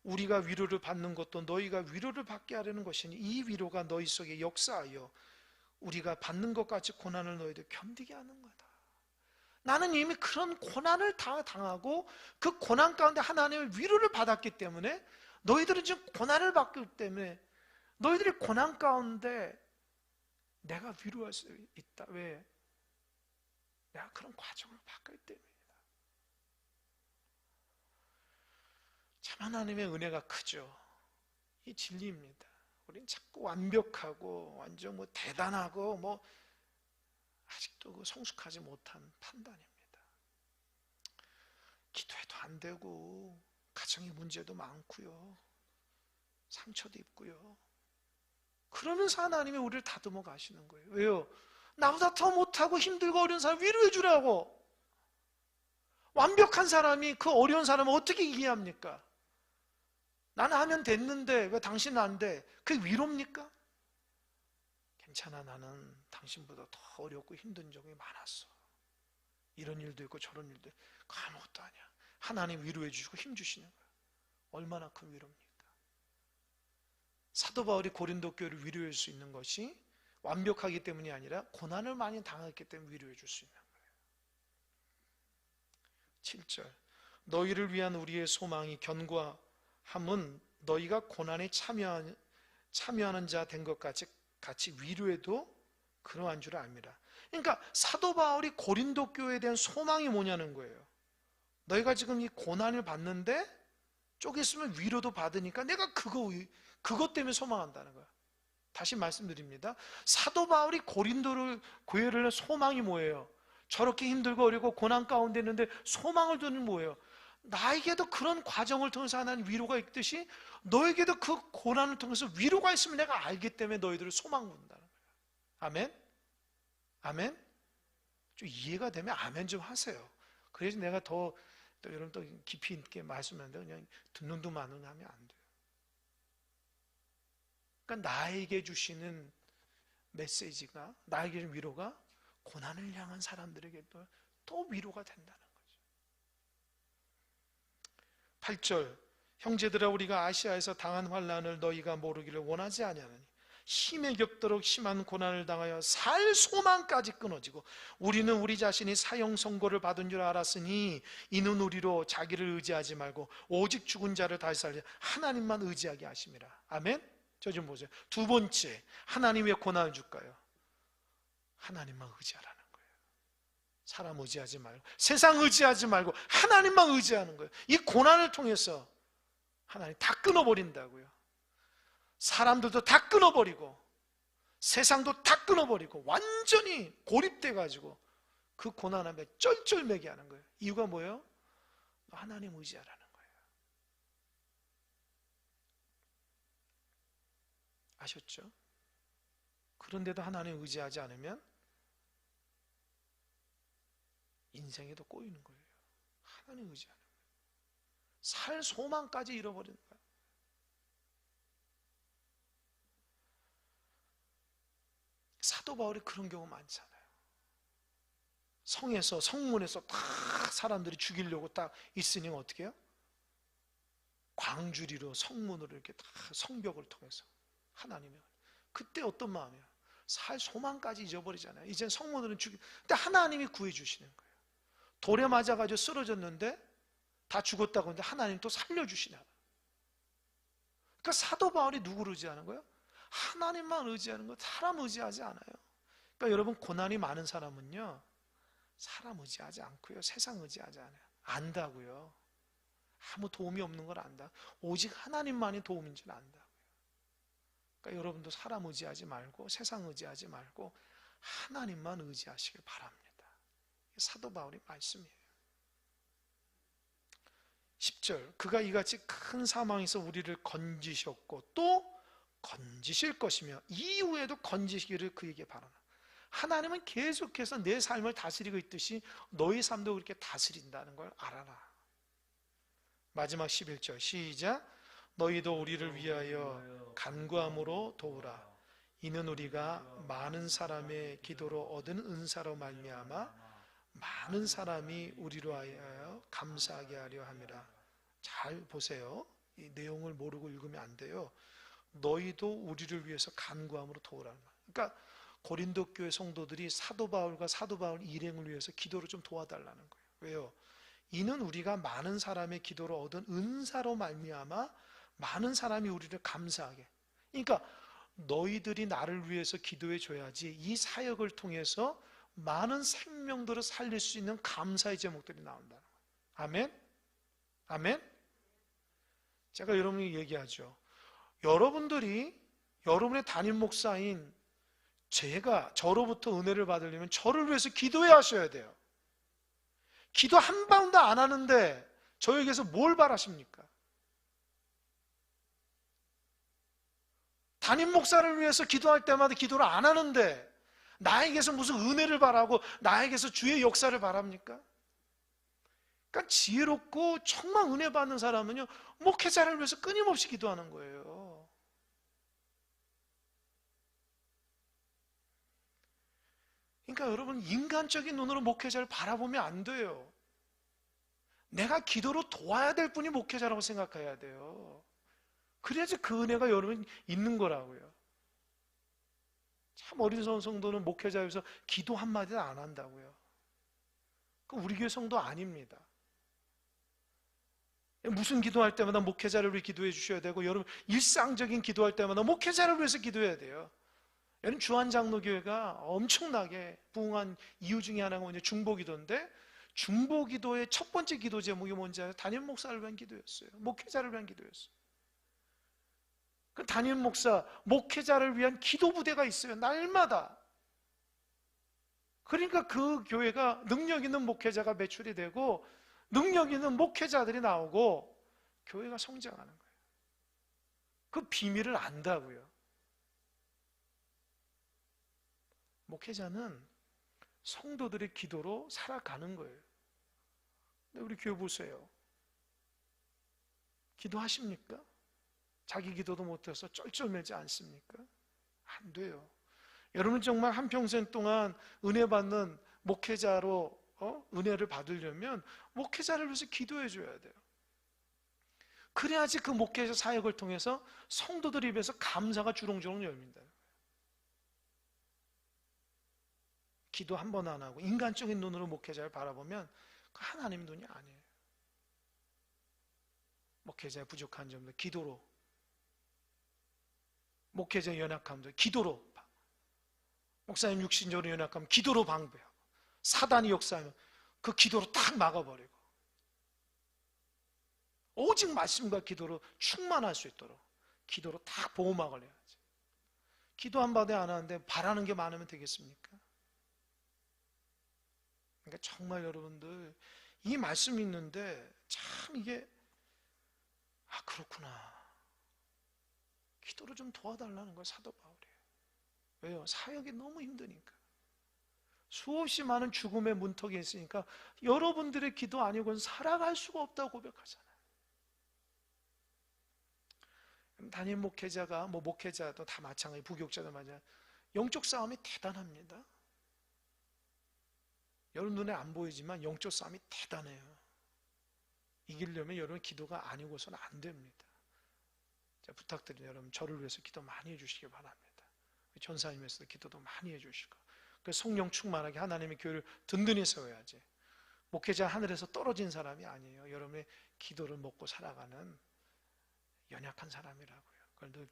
우리가 위로를 받는 것도 너희가 위로를 받게 하려는 것이니 이 위로가 너희 속에 역사하여 우리가 받는 것 같이 고난을 너희들 견디게 하는 거다. 나는 이미 그런 고난을 다 당하고 그 고난 가운데 하나님의 위로를 받았기 때문에 너희들은 지금 고난을 받기 때문에 너희들의 고난 가운데 내가 위로할 수 있다. 왜? 내가 그런 과정을 봤기 때문이다. 참 하나님의 은혜가 크죠. 이 진리입니다. 우리는 자꾸 완벽하고 완전 대단하고 아직도 그 성숙하지 못한 판단입니다. 기도해도 안 되고 가정의 문제도 많고요. 상처도 입고요. 그러면서 하나님이 우리를 다듬어 가시는 거예요. 왜요? 나보다 더 못하고 힘들고 어려운 사람 위로해 주라고. 완벽한 사람이 그 어려운 사람을 어떻게 이해합니까? 나는 하면 됐는데 왜 당신은 안 돼? 그게 위로입니까? 괜찮아, 나는 당신보다 더 어렵고 힘든 적이 많았어. 이런 일도 있고 저런 일도 있고 아무것도 아니야. 하나님 위로해 주시고 힘 주시는 거예요. 얼마나 큰 위로입니까? 사도 바울이 고린도 교회를 위로해 줄 수 있는 것이 완벽하기 때문이 아니라 고난을 많이 당했기 때문에 위로해 줄 수 있는 거예요. 7절 너희를 위한 우리의 소망이 견고함은 너희가 고난에 참여하는 자 된 것 같이 위로해도 그러한 줄 압니다. 그러니까 사도 바울이 고린도 교회에 대한 소망이 뭐냐는 거예요. 너희가 지금 이 고난을 받는데 쪽에 있으면 위로도 받으니까 내가 그것 때문에 소망한다는 거야. 다시 말씀드립니다. 사도 바울이 고린도를 교회를 소망이 뭐예요? 저렇게 힘들고 어렵고 고난 가운데 있는데 소망을 두는 뭐예요? 나에게도 그런 과정을 통해서 하나님 위로가 있듯이 너에게도 그 고난을 통해서 위로가 있으면 내가 알기 때문에 너희들을 소망 둔다는 거예요. 아멘? 아멘? 좀 이해가 되면 아멘 좀 하세요. 그래서 내가 또 여러분 또 깊이 있게 말씀하는데 그냥 듣는 둥마는 하면 안 돼요. 그러니까 나에게 주시는 메시지가, 나에게 주는 위로가 고난을 향한 사람들에게 또 위로가 된다는 거죠. 8절 형제들아 우리가 아시아에서 당한 환난을 너희가 모르기를 원하지 아니하느니 힘에 겹도록 심한 고난을 당하여 살 소망까지 끊어지고 우리는 우리 자신이 사형 선고를 받은 줄 알았으니 이는 우리로 자기를 의지하지 말고 오직 죽은 자를 다시 살려 하나님만 의지하게 하심이라. 아멘? 저 좀 보세요. 두 번째, 하나님 왜 고난을 줄까요? 하나님만 의지하라는 거예요. 사람 의지하지 말고 세상 의지하지 말고 하나님만 의지하는 거예요. 이 고난을 통해서 하나님 다 끊어버린다고요. 사람들도 다 끊어버리고 세상도 다 끊어버리고 완전히 고립돼가지고 그 고난함에 쩔쩔매게 하는 거예요. 이유가 뭐예요? 하나님 의지하라는 거예요. 아셨죠? 그런데도 하나님 의지하지 않으면 인생에도 꼬이는 거예요. 하나님 의지하는 거예요. 살 소망까지 잃어버리는 거예요. 사도 바울이 그런 경우 많잖아요. 성문에서 다 사람들이 죽이려고 딱 있으니 어떻게 해요? 광주리로 성문으로 이렇게 다 성벽을 통해서 하나님의 그때 어떤 마음이에요? 살 소망까지 잊어버리잖아요. 이젠 성문으로는 근데 하나님이 구해주시는 거예요. 돌에 맞아가지고 쓰러졌는데 다 죽었다고 하는데 하나님 또 살려주시나. 그러니까 사도 바울이 누구를 의지하는 거예요? 하나님만 의지하는 거예요. 사람 의지하지 않아요. 그러니까 여러분 고난이 많은 사람은요 사람 의지하지 않고요 세상 의지하지 않아요. 안다고요. 아무 도움이 없는 걸 안다. 오직 하나님만이 도움인 줄 안다고요. 그러니까 여러분도 사람 의지하지 말고 세상 의지하지 말고 하나님만 의지하시길 바랍니다. 사도 바울의 말씀이에요. 10절 그가 이같이 큰 사망에서 우리를 건지셨고 또 건지실 것이며 이후에도 건지시기를 그에게 바라나. 하나님은 계속해서 내 삶을 다스리고 있듯이 너의 삶도 그렇게 다스린다는 걸 알아라. 마지막 11절 시작 너희도 우리를 위하여 간구함으로 도우라. 이는 우리가 많은 사람의 기도로 얻은 은사로 말미암아 많은 사람이 우리로 하여 감사하게 하려 함이라. 잘 보세요. 이 내용을 모르고 읽으면 안 돼요. 너희도 우리를 위해서 간구함으로 도우라는 말. 그러니까 고린도 교회 성도들이 사도 바울과 사도 바울 일행을 위해서 기도를 좀 도와달라는 거예요. 왜요? 이는 우리가 많은 사람의 기도로 얻은 은사로 말미암아 많은 사람이 우리를 감사하게. 그러니까 너희들이 나를 위해서 기도해 줘야지 이 사역을 통해서 많은 생명들을 살릴 수 있는 감사의 제목들이 나온다는 거예요. 아멘? 아멘? 제가 여러분에게 얘기하죠. 여러분들이 여러분의 담임 목사인 제가 저로부터 은혜를 받으려면 저를 위해서 기도해야 하셔야 돼요. 기도 한 방도 안 하는데 저에게서 뭘 바라십니까? 담임 목사를 위해서 기도할 때마다 기도를 안 하는데 나에게서 무슨 은혜를 바라고 나에게서 주의 역사를 바랍니까? 그러니까 지혜롭고 정말 은혜 받는 사람은요 목회자를 위해서 끊임없이 기도하는 거예요. 그러니까 여러분 인간적인 눈으로 목회자를 바라보면 안 돼요. 내가 기도로 도와야 될 분이 목회자라고 생각해야 돼요. 그래야지 그 은혜가 여러분 있는 거라고요. 참 어리석은 성도는 목회자에서 기도 한마디도 안 한다고요. 그 우리 교회 성도 아닙니다. 무슨 기도할 때마다 목회자를 위해 기도해 주셔야 되고, 여러분 일상적인 기도할 때마다 목회자를 위해서 기도해야 돼요. 여러분 주한장로교회가 엄청나게 부흥한 이유 중에 하나가 뭐냐, 중보기도인데, 중보기도의 첫 번째 기도 제목이 뭔지 아세요? 담임 목사를 위한 기도였어요. 목회자를 위한 기도였어요. 그 담임 목사, 목회자를 위한 기도 부대가 있어요. 날마다. 그러니까 그 교회가 능력 있는 목회자가 배출이 되고 능력 있는 목회자들이 나오고 교회가 성장하는 거예요. 그 비밀을 안다고요. 목회자는 성도들의 기도로 살아가는 거예요. 근데 우리 교회 보세요. 기도하십니까? 자기 기도도 못해서 쩔쩔매지 않습니까? 안 돼요. 여러분 정말 한평생 동안 은혜 받는 목회자로 은혜를 받으려면 목회자를 위해서 기도해 줘야 돼요. 그래야지 그 목회자 사역을 통해서 성도들 입에서 감사가 주렁주렁 열립니다. 기도 한 번 안 하고 인간적인 눈으로 목회자를 바라보면 그 하나님 눈이 아니에요. 목회자의 부족한 점들 기도로, 목회자의 연약함들 기도로, 목사님 육신적으로 연약하면 기도로 방배하고, 사단이 역사하면 그 기도로 탁 막아버리고, 오직 말씀과 기도로 충만할 수 있도록 기도로 탁 보호막을 해야지. 기도 한 마디 안 하는데 바라는 게 많으면 되겠습니까? 그러니까 정말 여러분들 이 말씀이 있는데 참 이게 그렇구나. 기도를 좀 도와달라는 거예요, 사도 바울이. 왜요? 사역이 너무 힘드니까. 수없이 많은 죽음의 문턱에 있으니까 여러분들의 기도 아니고는 살아갈 수가 없다고 고백하잖아요. 담임 목회자가, 목회자도 다 마찬가지, 부교육자도 마찬가지, 영적 싸움이 대단합니다. 여러분 눈에 안 보이지만 영적 싸움이 대단해요. 이기려면 여러분 기도가 아니고서는 안 됩니다. 제가 부탁드리는 여러분, 저를 위해서 기도 많이 해주시기 바랍니다. 전사님에서도 기도도 많이 해주시고, 성령 충만하게 하나님의 교회를 든든히 세워야지. 목회자 하늘에서 떨어진 사람이 아니에요. 여러분의 기도를 먹고 살아가는 연약한 사람이라고요. 그걸 늘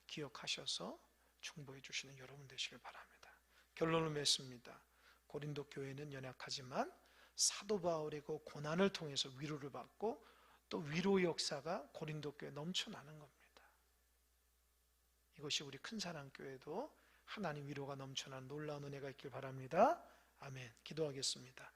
기억하셔서 중보해 주시는 여러분 되시길 바랍니다. 결론을 맺습니다. 고린도 교회는 연약하지만 사도 바울의 그 고난을 통해서 위로를 받고 또 위로의 역사가 고린도 교회에 넘쳐나는 겁니다. 이것이 우리 큰사랑교회도 하나님 위로가 넘쳐나는 놀라운 은혜가 있길 바랍니다. 아멘. 기도하겠습니다.